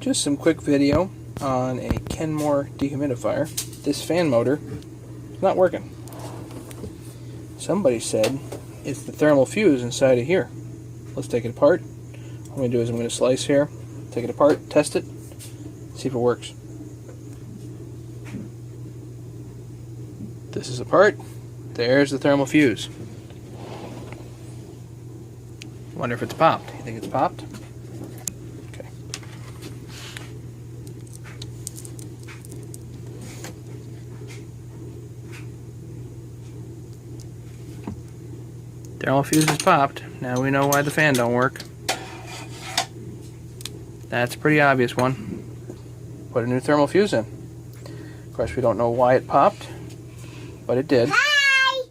Just some quick video on a Kenmore Dehumidifier. This fan motor is not working. Somebody said it's the thermal fuse inside of here. Let's take it apart. What I'm going to do is I'm going to slice here, take it apart, test it, see if it works. This is apart. There's the thermal fuse. Wonder if it's popped. You think it's popped? Okay. Thermal fuse is popped. Now we know why the fan don't work. That's a pretty obvious one. Put a new thermal fuse in. Of course, we don't know why it popped, but it did. Hi!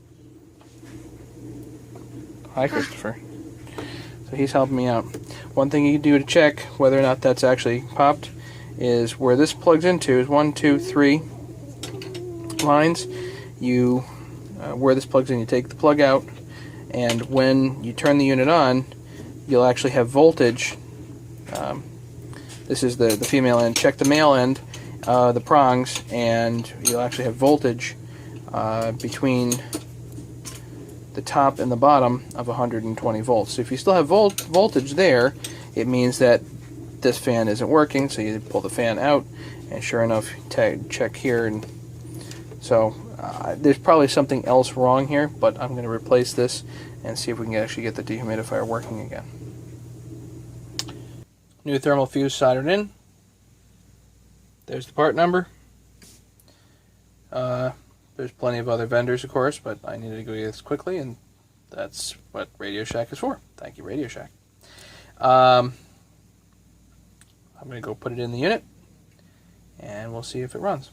Hi, Christopher. So he's helping me out. One thing you can do to check whether or not that's actually popped is where this plugs into is 1, 2, 3 lines. Where this plugs in, you take the plug out, and when you turn the unit on, you'll actually have voltage. This is the female end. Check the male end, the prongs, and you'll actually have voltage between the top and the bottom of 120 volts. So if you still have voltage there, it means that this fan isn't working. So you pull the fan out, and sure enough, check here, and so there's probably something else wrong here. But I'm going to replace this and see if we can actually get the dehumidifier working again. New thermal fuse soldered in. There's the part number. There's plenty of other vendors, of course, but I needed to go get this quickly, and that's what RadioShack is for. Thank you, RadioShack. I'm going to go put it in the unit, and we'll see if it runs.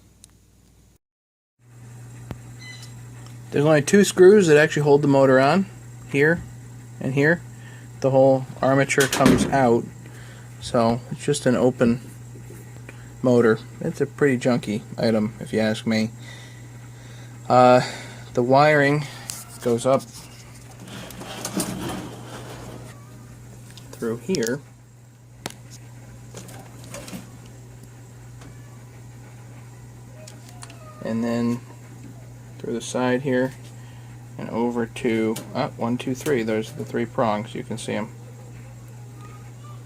There's only 2 screws that actually hold the motor on, here and here. The whole armature comes out, so it's just an open motor. It's a pretty junky item, if you ask me. The wiring goes up through here, and then through the side here and over to 1, 2, 3. There's the 3 prongs. You can see them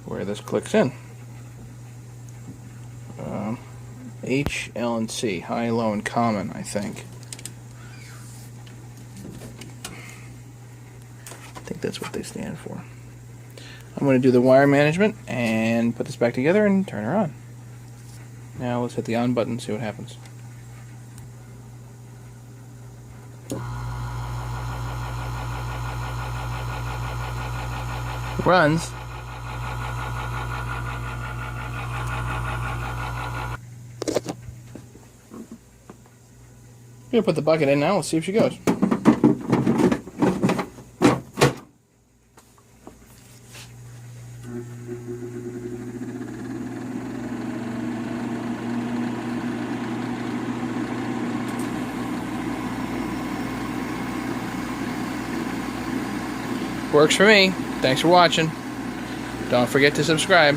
where this clicks in. H, L, and C, high, low, and common, I think. I think that's what they stand for. I'm going to do the wire management and put this back together and turn her on. Now let's hit the on button and see what happens. It runs. I'm going to put the bucket in now. Let's see if she goes. Works for me. Thanks for watching. Don't forget to subscribe.